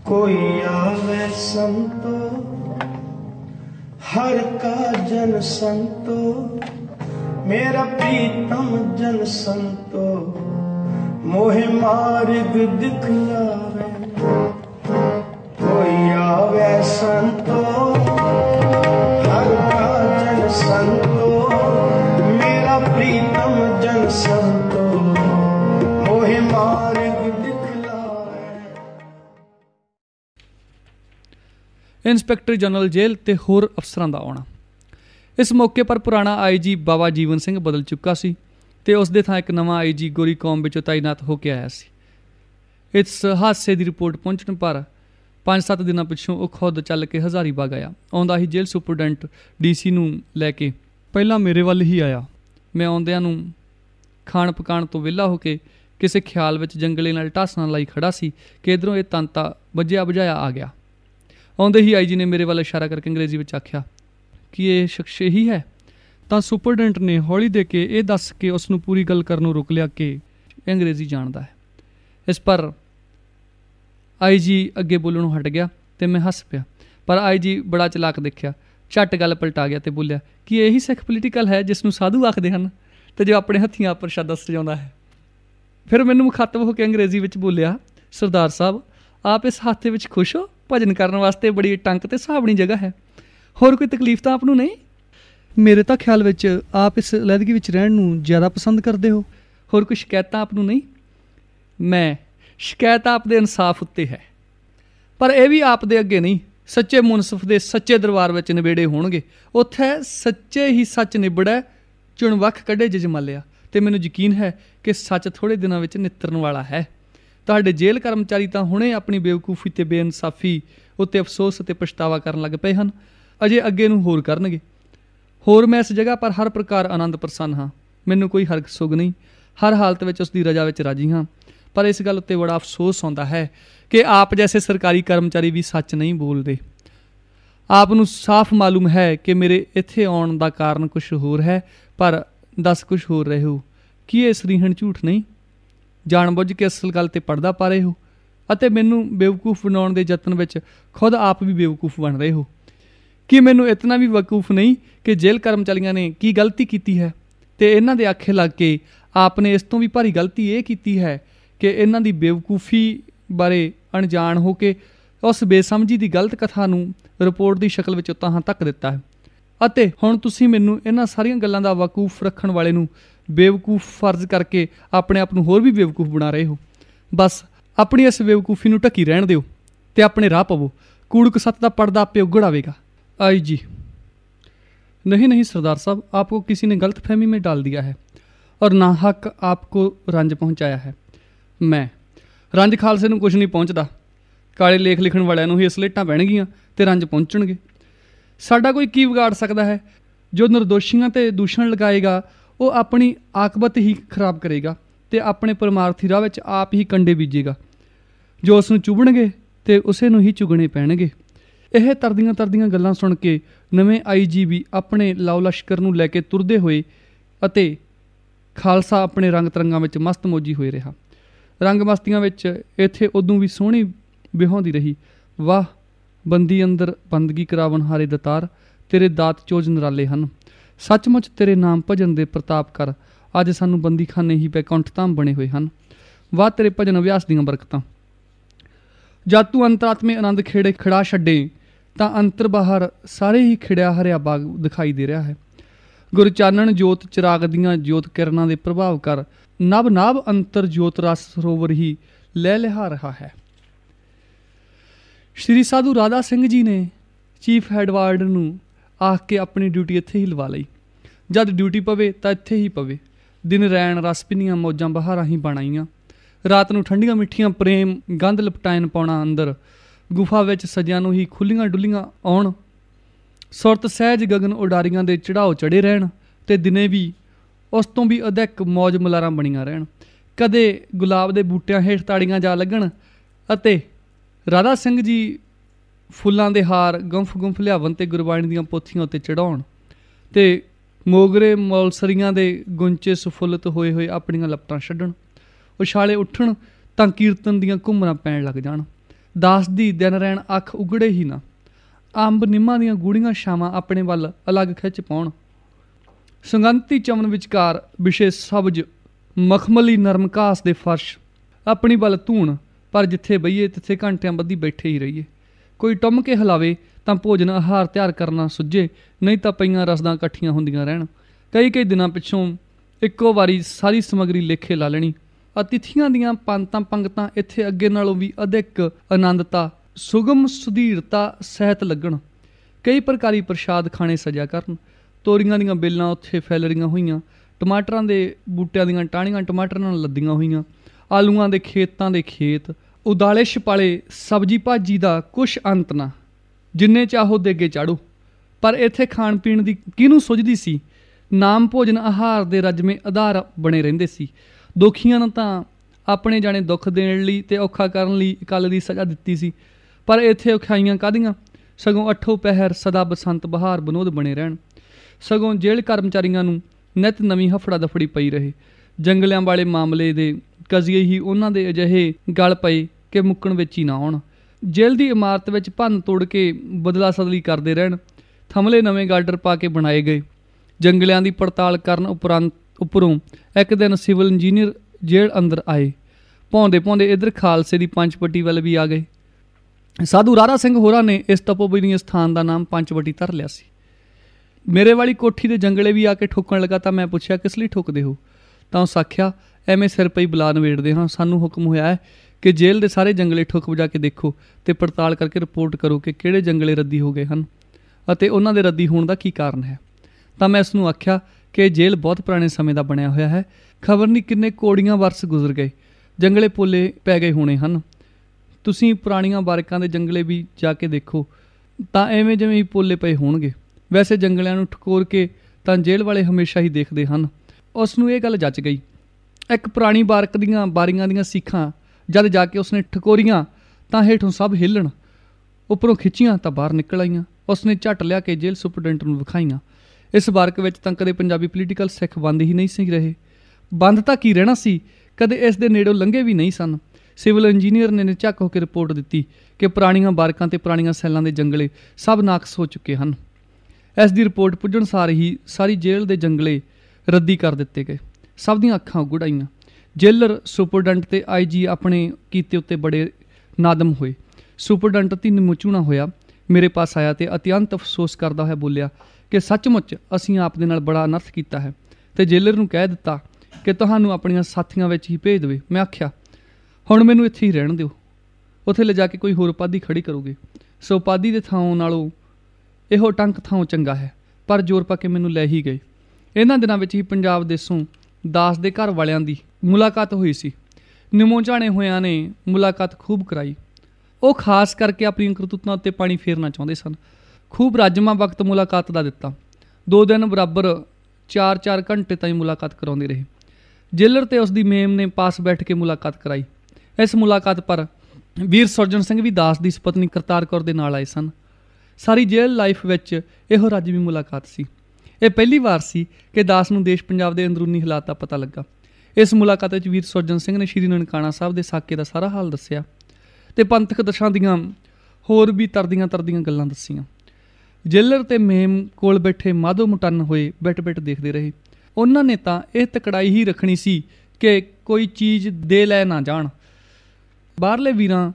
कोई आवे संतो हर का जन संतो, मेरा प्रीतम जन संतो, मोहे मार्ग दिखलावे। कोई आवे संतो हर का जन संतो, मेरा प्रीतम जन संतो, मोहे मार्ग दिखलावे। इंस्पैक्टर जनरल जेल ते होर अफसरां दा आउणा। इस मौके पर पुराना IG बाबा जीवन सिंह बदल चुका सी ते उस दे थां एक नवां IG गोरी कौम विचों तैनात होके आया सी। इस हादसे की रिपोर्ट पहुंचने पर 5-7 दिनों पिछों वो खुद चल के हज़ारीबाग आया। आउंदा ही जेल सुपरडेंट DC नूं लैके पहला मेरे वल ही आया। मैं आउंदिआं नूं खाण पकाण तो विहला होके किसी ख्याल विच जंगले नाल ढासना लाई खड़ा सी कि इधरों ये तांता वज्जिया बुझाया आ गया। आउंदे ही IG ने मेरे वाल इशारा करके अंग्रेजी में आख्या कि यह शख्स ही है। तो सुपरडेंट ने हौली दे के यह दस के उसनूं पूरी गल करनों रोक लिया कि अंग्रेजी जानता है। इस पर IG अगे बोलणों हट गया तो मैं हस पिया, पर IG बड़ा चलाक देखिया, झट गल पलटा गया तो बोलिया कि यही सिख पोलीटिकल है जिसनूं साधु आखते हैं तो जो अपने हत्थियां प्रशादा सजाउंदा है। फिर मैनूं मुखातब होकर अंग्रेजी में बोलिया, सरदार साहब आप इस हादसे में खुश हो? भजन करने वास्ते बड़ी टंक ते सुहावनी जगह है, होर कोई तकलीफ तो आपनूं नहीं? मेरे तो ख्याल विच आप इस लैदगी विच रहण नूं ज़्यादा पसंद करते हो, होर कोई शिकायत आपनूं नहीं? मैं शिकायत आप दे इंसाफ उत्ते है, पर यह भी आप दे अगे नहीं, सच्चे मुनसिफ दे सच्चे दरबार विच निबेड़े होणगे। उत्थे सच्चे ही सच निबड़ै, चुण वख कढे जजमालिया। ते मैनूं यकीन है कि सच थोड़े दिनों विच नितरन वाला है। तुहाडे जेल कर्मचारी तो हुणे अपनी बेवकूफ़ी ते बेइंसाफी उत्ते अफसोस ते पछतावा करन लग पे हन, अजे अगे नूं होर करनगे। होर मैं इस जगह पर हर प्रकार आनंद प्रसन्न हाँ, मैनूं कोई हरग सुग नहीं, हर हालत में उसकी रजा में राजी हाँ। पर इस गल उत्ते बड़ा अफसोस आउंदा है कि आप जैसे सरकारी कर्मचारी भी सच नहीं बोलते। आपनूं साफ मालूम है कि मेरे इत्थे आउण दा कारण कुछ होर है, पर दस कुछ होर रहे हो। कि ये सरीहण झूठ नहीं? जानबुझ के असल गल ते पर्दा पा रहे हो अते मैनूं बेवकूफ़ बनाउण दे यतन विच खुद आप भी बेवकूफ़ बन रहे हो। कि मैनूं इतना भी वकूफ़ नहीं कि जेल कर्मचारियों ने की गलती की है तो इन्हां दे आखे लग के आपने इस तो भी भारी गलती ये की है कि इन्हां दी बेवकूफ़ी बारे अणजाण हो के उस बेसमझी की गलत कथा नूं रिपोर्ट की शक्ल विच ताहां तक दिता है। अते हुण तुसीं मैनूं इन्हां सारियां गल्लां दा वकूफ़ रखण वाले नूं बेवकूफ़ फर्ज करके अपने आप नूं होर भी बेवकूफ़ बना रहे हो। बस अपनी इस बेवकूफ़ी नूं ढकी रहण दिओ ते अपने राह पवो, कूड़क सत्त दा पर्दा आपे उघड़ आवेगा। IG नहीं नहीं सरदार साहब, आपको किसी ने गलत फहमी में डाल दिया है और ना हक आपको रंज पहुँचाया है। मैं रंज खालसे नूं कुछ नहीं पहुँचता, काले लेख लिखण वालिआं नूं ही सलेटां पैणगीਆਂ ते रंज पहुँचणगे। साडा कोई की बिगाड़ सकता है? जो निर्दोषियों ते दूषण लगाएगा वो अपनी आकबत ही खराब करेगा ते अपने परमार्थी राह विच आप ही कंडे बीजेगा। जो उसनूं चुभणगे ते उसे नूं ही चुगणे पैणगे। यह तरदियां तरदियां गल्लां सुन के नवें IG भी अपने लाओ लश्कर नूं लैके तुरदे होए अते खालसा अपने रंग तरंगां विच मस्त मौजी होए रहा। रंग मस्तियां विच इत्थे उदों भी सोहणी बिहाउंदी रही। वाह बंदी अंदर बंदगी करावन हारे दतार, तेरे दात चोज नराले हन। सचमुच तेरे नाम भजन दे प्रताप कर, अज सानू बंदी खाने ही बैकुंठ धाम बने हुए हैं। वाह तेरे भजन अभ्यास दीआं बरकतां। जद तू अंतरात्मे आनंद खेड़े खड़ा छड्डे तां अंतर बाहर सारे ही खिड़िया हरिया बाग दिखाई दे रहा है। गुर चानण जोत चिराग दियां जोत किरणां दे प्रभाव कर, नभ नाभ अंतर जोत रस सरोवर ही लह लिहा रहा है। श्री साधु राधा सिंह जी ने चीफ हैडवार्ड नूं आख के अपनी ड्यूटी इत्थे ही लवा लई। जद ड्यूटी पवे तां इत्थे ही पवे। दिन रैन रस पिनियां मौजां बहारां ही बण आईआं। रात नूं ठंडियां मिठियां प्रेम गंध लपटायन पाउणा अंदर गुफा विच सजियां नूं ही खुल्लियां डुल्लियां आउण। सुरत सहज गगन उडारियां दे चढ़ाओ चढ़े रहण ते दिने भी उस तों भी अधिक मौज मलारां बणीਆਂ रहण। कदे गुलाब दे बूटियां हेठ ताड़ियां जा लगण अते राधा सिंह जी फुੱਲਾਂ ਦੇ ਹਾਰ ਗੁੰਫ ਲਿਆਵਣ ਤੇ ਗੁਰਬਾਣੀ ਦੀਆਂ ਪੋਥੀਆਂ ਉੱਤੇ ਚੜਾਉਣ ਤੇ ਮੋਗਰੇ ਮੌਲਸਰੀਆਂ ਦੇ ਗੁੰਚੇ ਸੁਫੁੱਲਤ ਹੋਏ ਹੋਏ ਆਪਣੀਆਂ ਲਪਟਾਂ ਛੱਡਣ। ਉਛਾਲੇ ਉੱਠਣ ਤਾਂ ਕੀਰਤਨ ਦੀਆਂ ਘੁੰਮਰਾਂ ਪੈਣ ਲੱਗ ਜਾਣ। ਦਾਸ ਦੀ ਦਿਨ ਰਹਿਣ ਅੱਖ ਉਗੜੇ ਹੀ ਨਾ। ਅੰਬ ਨਿੰਮਾਂ ਦੀਆਂ ਗੂੜੀਆਂ ਛਾਵਾਂ ਆਪਣੇ ਵੱਲ ਅਲੱਗ ਖਿੱਚ ਪਾਉਣ। ਸੁਗੰਧੀ ਚਮਨ ਵਿਚਕਾਰ ਵਿਸ਼ੇ ਸਬਜ਼ ਮਖਮਲੀ ਨਰਮ ਘਾਸ ਦੇ ਫਰਸ਼ ਆਪਣੀ ਵੱਲ ਧੂਣ, ਪਰ ਜਿੱਥੇ ਬਈਏ ਤਿੱਥੇ ਘੰਟਿਆਂ ਬੱਧੀ ਬੈਠੇ ਹੀ ਰਹੀਏ। ਕੋਈ ਟੁੰਮ ਕੇ ਹਿਲਾਵੇ ਤਾਂ ਭੋਜਨ ਆਹਾਰ ਤਿਆਰ ਕਰਨਾ ਸੁੱਝੇ, ਨਹੀਂ ਤਾਂ ਪਈਆਂ ਰਸਦਾਂ ਇਕੱਠੀਆਂ ਹੁੰਦੀਆਂ ਰਹਿਣ। ਕਈ ਦਿਨਾਂ ਪਿੱਛੋਂ ਇੱਕੋ ਵਾਰੀ ਸਾਰੀ ਸਮੱਗਰੀ ਲੇਖੇ ਲਾ ਲੈਣੀ। ਅਤਿਥੀਆਂ ਦੀਆਂ ਪੰਤਾਂ ਪੰਗਤਾਂ ਇੱਥੇ ਅੱਗੇ ਨਾਲੋਂ ਵੀ ਅਧਿਕ ਆਨੰਦਤਾ, ਸੁਗਮ ਸੁਧੀਰਤਾ ਸਹਿਤ ਲੱਗਣ। ਕਈ ਪ੍ਰਕਾਰੀ ਪ੍ਰਸ਼ਾਦ ਖਾਣੇ ਸਜਿਆ ਕਰਨ। ਤੋਰੀਆਂ ਦੀਆਂ ਬੇਲਾਂ ਉੱਥੇ ਫੈਲਰੀਆਂ ਹੋਈਆਂ, ਟਮਾਟਰਾਂ ਦੇ ਬੂਟਿਆਂ ਦੀਆਂ ਟਾਹਣੀਆਂ ਟਮਾਟਰਾਂ ਨਾਲ ਲੱਦੀਆਂ ਹੋਈਆਂ, ਆਲੂਆਂ ਦੇ ਖੇਤਾਂ ਦੇ ਖੇਤ, ਉਦਾਲੇ ਛਪਾਲੇ ਸਬਜ਼ੀ ਭਾਜੀ ਦਾ ਕੁਛ ਅੰਤ ਨਾ। ਜਿੰਨੇ ਚਾਹੋ ਦੇਗੇ ਚਾੜੋ। ਪਰ ਇੱਥੇ ਖਾਣ ਪੀਣ ਦੀ ਕਿਹਨੂੰ ਸੁੱਝਦੀ ਸੀ? ਨਾਮ ਭੋਜਨ ਆਹਾਰ ਦੇ ਰਜਵੇਂ ਆਧਾਰ ਬਣੇ ਰਹਿੰਦੇ ਸੀ। ਦੁਖੀਆਂ ਨੂੰ ਤਾਂ ਆਪਣੇ ਜਾਣੇ ਦੁੱਖ ਦੇਣ ਲਈ ਤੇ ਔਖਾ ਕਰਨ ਲਈ ਅਕਾਲ ਦੀ ਸਜ਼ਾ ਦਿੱਤੀ ਸੀ। ਪਰ ਇੱਥੇ ਔਖਾਈਆਂ ਕਾਹਦੀਆਂ? ਸਗੋਂ ਅੱਠੋ ਪਹਿਰ ਸਦਾ ਬਸੰਤ ਬਹਾਰ ਬਨੋਦ ਬਣੇ ਰਹਿਣ। ਸਗੋਂ ਜੇਲ੍ਹ ਕਰਮਚਾਰੀਆਂ ਨੂੰ ਨਿੱਤ ਨਵੀਂ ਹਫੜਾ ਦਫੜੀ ਪਈ ਰਹੇ। ਜੰਗਲਿਆਂ ਵਾਲੇ ਮਾਮਲੇ ਦੇ ਕਜ਼ੀਏ ਹੀ ਉਹਨਾਂ ਦੇ ਅਜਿਹੇ ਗਲ ਪਏ ਕਿ ਮੁੱਕਣ ਵਿੱਚ ਹੀ ਨਾ ਆਉਣ। ਜੇਲ੍ਹ ਦੀ ਇਮਾਰਤ ਵਿੱਚ ਭੰਨ ਤੋੜ ਕੇ ਬਦਲਾ ਸਦਲੀ ਕਰਦੇ ਰਹਿਣ। ਥਮਲੇ ਨਵੇਂ ਗਾਰਡਰ ਪਾ ਕੇ ਬਣਾਏ ਗਏ। ਜੰਗਲਿਆਂ ਦੀ ਪੜਤਾਲ ਕਰਨ ਉੱਪਰੋਂ ਇੱਕ ਦਿਨ ਸਿਵਲ ਇੰਜੀਨੀਅਰ ਜੇਲ੍ਹ ਅੰਦਰ ਆਏ। ਭੌਂਦੇ ਭੌਂਦੇ ਇੱਧਰ ਖਾਲਸੇ ਦੀ ਪੰਚਵਟੀ ਵੱਲ ਵੀ ਆ ਗਏ। ਸਾਧੂ ਰਾਰਾ ਸਿੰਘ ਹੋਰਾਂ ਨੇ ਇਸ ਤਪੋਬਨੀ ਸਥਾਨ ਦਾ ਨਾਮ ਪੰਚਵਟੀ ਧਰ ਲਿਆ ਸੀ। ਮੇਰੇ ਵਾਲੀ ਕੋਠੀ ਦੇ ਜੰਗਲੇ ਵੀ ਆ ਕੇ ਠੋਕਣ ਲੱਗਾ ਤਾਂ ਮੈਂ ਪੁੱਛਿਆ, ਕਿਸ ਲਈ ਠੋਕਦੇ ਹੋ? ਤਾਂ ਉਸ ਆਖਿਆ, ਐਵੇਂ ਸਿਰ ਪਈ ਬੁਲਾ ਨਵੇੜਦੇ ਹਾਂ। ਸਾਨੂੰ ਹੁਕਮ ਹੋਇਆ ਹੈ ਕਿ ਜੇਲ੍ਹ ਦੇ ਸਾਰੇ ਜੰਗਲੇ ਠੁੱਕ ਵਜਾ ਕੇ ਦੇਖੋ ਤੇ ਪੜਤਾਲ ਕਰਕੇ ਰਿਪੋਰਟ ਕਰੋ ਕਿ ਕਿਹੜੇ ਜੰਗਲੇ ਰੱਦੀ ਹੋ ਗਏ ਹਨ ਅਤੇ ਉਹਨਾਂ ਦੇ ਰੱਦੀ ਹੋਣ ਦਾ ਕੀ ਕਾਰਨ ਹੈ। ਤਾਂ ਮੈਂ ਇਸ ਨੂੰ ਆਖਿਆ ਕਿ ਜੇਲ੍ਹ ਬਹੁਤ ਪੁਰਾਣੇ ਸਮੇਂ ਦਾ ਬਣਿਆ ਹੋਇਆ ਹੈ। ਖਬਰ ਨਹੀਂ ਕਿੰਨੇ ਕੋੜੀਆਂ ਵਰਸ ਗੁਜ਼ਰ ਗਏ, ਜੰਗਲੇ ਪੋਲੇ ਪੈ ਗਏ ਹੋਣੇ ਹਨ। ਤੁਸੀਂ ਪੁਰਾਣੀਆਂ ਬਾਰਿਕਾਂ ਦੇ ਜੰਗਲੇ ਵੀ ਜਾ ਕੇ ਦੇਖੋ ਤਾਂ ਐਵੇਂ ਜਿਵੇਂ ਹੀ ਪੋਲੇ ਪਏ ਹੋਣਗੇ। ਵੈਸੇ ਜੰਗਲਿਆਂ ਨੂੰ ਠਕੋਰ ਕੇ ਤਾਂ ਜੇਲ੍ਹ ਵਾਲੇ ਹਮੇਸ਼ਾ ਹੀ ਦੇਖਦੇ ਹਨ। ਉਸ ਨੂੰ ਇਹ ਗੱਲ ਜੱਚ ਗਈ। ਇੱਕ ਪੁਰਾਣੀ ਬਾਰਕ ਦੀਆਂ ਬਾਰੀਆਂ ਦੀਆਂ ਸੀਖਾਂ ਜਦ ਜਾ ਕੇ ਉਸਨੇ ਠਕੋਰੀਆਂ ਤਾਂ ਹੇਠੋਂ ਸਭ ਹਿੱਲਣ, ਉੱਪਰੋਂ ਖਿੱਚੀਆਂ ਤਾਂ ਬਾਹਰ ਨਿਕਲ ਆਈਆਂ। ਉਸਨੇ ਝੱਟ ਲਿਆ ਕੇ ਜੇਲ੍ਹ ਸੁਪਰਡੈਂਟ ਨੂੰ ਵਿਖਾਈਆਂ। ਇਸ ਬਾਰਕ ਵਿੱਚ ਤਾਂ ਕਦੇ ਪੰਜਾਬੀ ਪੋਲੀਟੀਕਲ ਸਿੱਖ ਬੰਦ ਹੀ ਨਹੀਂ ਸੀ ਰਹੇ। ਬੰਦ ਤਾਂ ਕੀ ਰਹਿਣਾ ਸੀ, ਕਦੇ ਇਸ ਦੇ ਨੇੜੋਂ ਲੰਘੇ ਵੀ ਨਹੀਂ ਸਨ। ਸਿਵਲ ਇੰਜੀਨੀਅਰ ਨੇ ਝੱਕ ਹੋ ਕੇ ਰਿਪੋਰਟ ਦਿੱਤੀ ਕਿ ਪੁਰਾਣੀਆਂ ਬਾਰਕਾਂ ਤੇ ਪੁਰਾਣੀਆਂ ਸੈੱਲਾਂ ਦੇ ਜੰਗਲੇ ਸਭ ਨਾਕਸ ਹੋ ਚੁੱਕੇ ਹਨ। ਇਸ ਦੀ ਰਿਪੋਰਟ ਪੁੱਜਣ ਸਾਰ ਹੀ ਸਾਰੀ ਜੇਲ੍ਹ ਦੇ ਜੰਗਲੇ ਰੱਦੀ ਕਰ ਦਿੱਤੇ ਗਏ। ਸਭ ਦੀਆਂ ਅੱਖਾਂ ਉਗੜ ਆਈਆਂ। ਜੇਲਰ, ਸੁਪਰਡੈਂਟ ਤੇ IG ਆਪਣੇ ਕੀਤੇ ਉੱਤੇ ਬੜੇ ਨਾਦਮ ਹੋਏ। ਸੁਪਰਡੈਂਟ ਅਤੀ ਨਿਮੋਚੂਣਾ ਹੋਇਆ, ਮੇਰੇ ਪਾਸ ਆਇਆ ਤੇ ਅਤਿਅੰਤ ਅਫਸੋਸ ਕਰਦਾ ਹੋਇਆ ਬੋਲਿਆ ਕਿ ਸੱਚਮੁੱਚ ਅਸੀਂ ਆਪ ਦੇ ਨਾਲ ਬੜਾ ਅਨਰਥ ਕੀਤਾ ਹੈ ਤੇ ਜੇਲਰ ਨੂੰ ਕਹਿ ਦਿੱਤਾ ਕਿ ਤੁਹਾਨੂੰ ਆਪਣੀਆਂ ਸਾਥੀਆਂ ਵਿੱਚ ਹੀ ਭੇਜ ਦੇਵੇ। ਮੈਂ ਆਖਿਆ, ਹੁਣ ਮੈਨੂੰ ਇੱਥੇ ਹੀ ਰਹਿਣ ਦਿਓ, ਉੱਥੇ ਲਿਜਾ ਕੇ ਕੋਈ ਹੋਰ ਉਪਾਧੀ ਖੜੀ ਕਰੋਗੇ। ਸੋ ਉਪਾਧੀ ਦੇ ਥਾਂ ਨਾਲੋਂ ਇਹੋ ਟੰਕ ਥਾਂ ਚੰਗਾ ਹੈ। ਪਰ ਜ਼ੋਰ ਪਾ ਕੇ ਮੈਨੂੰ ਲੈ ਹੀ ਗਏ। ਇਹਨਾਂ ਦਿਨਾਂ ਵਿੱਚ ਹੀ ਪੰਜਾਬ ਦੇਸੋਂ ਦਾਸ ਦੇ ਘਰ ਵਾਲਿਆਂ ਦੀ ਮੁਲਾਕਾਤ ਹੋਈ ਸੀ। ਨਿਮੋ ਝਾਣੇ ਹੋਇਆਂ ਨੇ ਮੁਲਾਕਾਤ ਖੂਬ ਕਰਾਈ। ਉਹ ਖਾਸ ਕਰਕੇ ਆਪਣੀਆਂ ਕਰਤੂਤਾਂ ਉੱਤੇ ਪਾਣੀ ਫੇਰਨਾ ਚਾਹੁੰਦੇ ਸਨ। ਖੂਬ ਰਾਜਮਾ ਵਕਤ ਮੁਲਾਕਾਤ ਦਾ ਦਿੱਤਾ। 2 ਦਿਨ ਬਰਾਬਰ 4-4 ਘੰਟੇ ਤਾਈਂ ਮੁਲਾਕਾਤ ਕਰਾਉਂਦੇ ਰਹੇ। ਜੇਲਰ ਤੇ ਉਸ ਦੀ ਮੇਮ ਨੇ ਪਾਸ ਬੈਠ ਕੇ ਮੁਲਾਕਾਤ ਕਰਾਈ। ਇਸ ਮੁਲਾਕਾਤ ਪਰ ਵੀਰ ਸੁਰਜਣ ਸਿੰਘ ਵੀ ਦਾਸ ਦੀ ਸੁਪਤਨੀ ਕਰਤਾਰ ਕੌਰ ਦੇ ਨਾਲ ਆਏ ਸਨ। ਸਾਰੀ ਜੇਲ੍ਹ ਲਾਈਫ ਵਿੱਚ ਇਹੋ ਰਾਜਵੀ ਮੁਲਾਕਾਤ ਸੀ। ਇਹ ਪਹਿਲੀ ਵਾਰ ਸੀ ਕਿ ਦਾਸ ਨੂੰ ਦੇਸ਼ ਪੰਜਾਬ ਦੇ ਅੰਦਰੂਨੀ ਹਾਲਾਤ ਦਾ ਪਤਾ ਲੱਗਾ। ਇਸ ਮੁਲਾਕਾਤ ਵਿੱਚ ਵੀਰ ਸੁਰਜਣ ਸਿੰਘ ਨੇ ਸ਼੍ਰੀ ਨਨਕਾਣਾ ਸਾਹਿਬ ਦੇ ਸਾਕੇ ਦਾ ਸਾਰਾ ਹਾਲ ਦੱਸਿਆ ਤੇ ਪੰਥਕ ਦਸ਼ਾ ਦੀਆਂ ਹੋਰ ਵੀ ਤਰਦੀਆਂ ਗੱਲਾਂ ਦੱਸੀਆਂ। ਜੇਲਰ ਤੇ ਮੇਮ ਕੋਲ ਬੈਠੇ ਮਾਧੋ ਮੁਟੰਨ ਹੋਏ ਬੈਠ ਦੇਖਦੇ ਰਹੇ। ਉਹਨਾਂ ਨੇ ਤਾਂ ਇਹ ਤਕੜਾਈ ਹੀ ਰੱਖਣੀ ਸੀ ਕਿ ਕੋਈ ਚੀਜ਼ ਦੇ ਲੈ ਨਾ ਜਾਣ। ਬਾਹਰਲੇ ਵੀਰਾਂ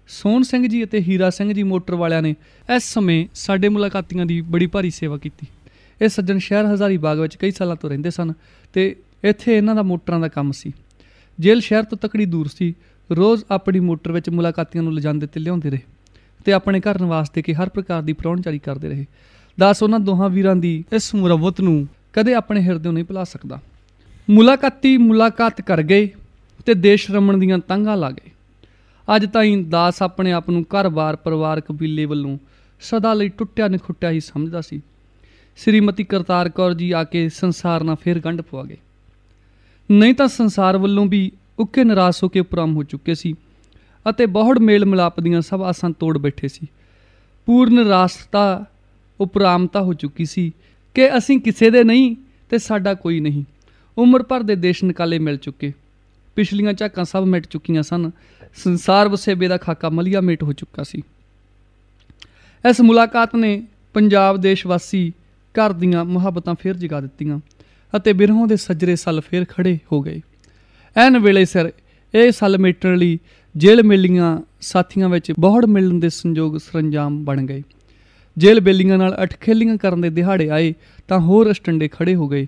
ਸੋਹਣ ਸਿੰਘ ਜੀ ਅਤੇ ਹੀਰਾ ਸਿੰਘ ਜੀ ਮੋਟਰ ਵਾਲਿਆਂ ਨੇ ਇਸ ਸਮੇਂ ਸਾਡੇ ਮੁਲਾਕਾਤੀਆਂ ਦੀ ਬੜੀ ਭਾਰੀ ਸੇਵਾ ਕੀਤੀ। ਇਹ ਸੱਜਣ ਸ਼ਹਿਰ ਹਜ਼ਾਰੀ ਬਾਗ ਵਿੱਚ ਕਈ ਸਾਲਾਂ ਤੋਂ ਰਹਿੰਦੇ ਸਨ ਤੇ ਇੱਥੇ ਇਹਨਾਂ ਦਾ ਮੋਟਰਾਂ ਦਾ ਕੰਮ ਸੀ। ਜੇਲ੍ਹ ਸ਼ਹਿਰ ਤੋਂ ਤਕੜੀ ਦੂਰ ਸੀ। ਰੋਜ਼ ਆਪਣੀ ਮੋਟਰ ਵਿੱਚ ਮੁਲਾਕਾਤੀਆਂ ਨੂੰ ਲਿਜਾਂਦੇ ਤੇ ਲਿਆਉਂਦੇ ਰਹੇ ਤੇ ਆਪਣੇ ਘਰ ਨਿਵਾਸ ਦੇ ਕੇ ਹਰ ਪ੍ਰਕਾਰ ਦੀ ਪ੍ਰਾਹੁਣਚਾਰੀ ਕਰਦੇ ਰਹੇ। ਦਾਸ ਉਹਨਾਂ ਦੋਹਾਂ ਵੀਰਾਂ ਦੀ ਇਸ ਮੁਰੱਬਤ ਨੂੰ ਕਦੇ ਆਪਣੇ ਹਿਰਦਿਓਂ ਨਹੀਂ ਭੁਲਾ ਸਕਦਾ। ਮੁਲਾਕਾਤੀ ਮੁਲਾਕਾਤ ਕਰ ਗਏ ਤੇ ਦੇਸ਼ ਰਮਣ ਦੀਆਂ ਤਾਂਘਾਂ ਲਾ ਗਏ। ਅੱਜ ਤਾਈਂ ਦਾਸ ਆਪਣੇ ਆਪ ਨੂੰ ਘਰ-ਬਾਰ, ਪਰਿਵਾਰ, ਕਬੀਲੇ ਵੱਲੋਂ ਸਦਾ ਲਈ ਟੁੱਟਿਆ ਨਿਖੁੱਟਿਆ ਹੀ ਸਮਝਦਾ ਸੀ। ਸ਼੍ਰੀਮਤੀ ਕਰਤਾਰ ਕੌਰ ਜੀ ਆ ਕੇ ਸੰਸਾਰ ਨਾਲ ਫੇਰ ਗੰਢ ਪਵਾ ਗਏ। ਨਹੀਂ ਤਾਂ ਸੰਸਾਰ ਵੱਲੋਂ ਵੀ ਉੱਕੇ ਨਿਰਾਸ਼ ਹੋ ਕੇ ਉਪਰਾਮ ਹੋ ਚੁੱਕੇ ਸੀ ਅਤੇ ਬਹੁੜ ਮੇਲ ਮਿਲਾਪ ਦੀਆਂ ਸਭ ਆਸਾਂ ਤੋੜ ਬੈਠੇ ਸੀ। ਪੂਰਨ ਨਿਰਾਸ਼ਤਾ ਉਪਰਾਮਤਾ ਹੋ ਚੁੱਕੀ ਸੀ ਕਿ ਅਸੀਂ ਕਿਸੇ ਦੇ ਨਹੀਂ ਤੇ ਸਾਡਾ ਕੋਈ ਨਹੀਂ। ਉਮਰ ਭਰ ਦੇ ਦੇਸ਼ ਨਿਕਾਲੇ ਮਿਲ ਚੁੱਕੇ, ਪਿਛਲੀਆਂ ਝਾਕਾਂ ਸਭ ਮਿਟ ਚੁੱਕੀਆਂ ਸਨ। ਸੰਸਾਰ ਵਸੇਬੇ ਦਾ ਖਾਕਾ ਮਲੀਆ ਮੇਟ ਹੋ ਚੁੱਕਾ ਸੀ। ਇਸ ਮੁਲਾਕਾਤ ਨੇ ਪੰਜਾਬ ਦੇਸ਼ ਵਾਸੀ ਘਰ ਦੀਆਂ ਮੁਹੱਬਤਾਂ ਫੇਰ ਜਗਾ ਦਿੱਤੀਆਂ ਅਤੇ ਬਿਰਹੋਂ ਦੇ ਸੱਜਰੇ ਸੱਲ ਫੇਰ ਖੜੇ ਹੋ ਗਏ। ਐਨ ਵੇਲੇ ਸਿਰ ਇਹ ਸੱਲ ਮੇਟਣ ਲਈ ਜੇਲ੍ਹ ਮੇਲੀਆਂ ਸਾਥੀਆਂ ਵਿੱਚ ਬਹੁੜ ਮਿਲਣ ਦੇ ਸੰਜੋਗ ਸਰੰਜਾਮ ਬਣ ਗਏ। ਜੇਲ੍ਹ ਬੇਲੀਆਂ ਨਾਲ ਅਠਖੇਲੀਆਂ ਕਰਨ ਦੇ ਦਿਹਾੜੇ ਆਏ ਤਾਂ ਹੋਰ ਅਸਟੰਡੇ ਖੜੇ ਹੋ ਗਏ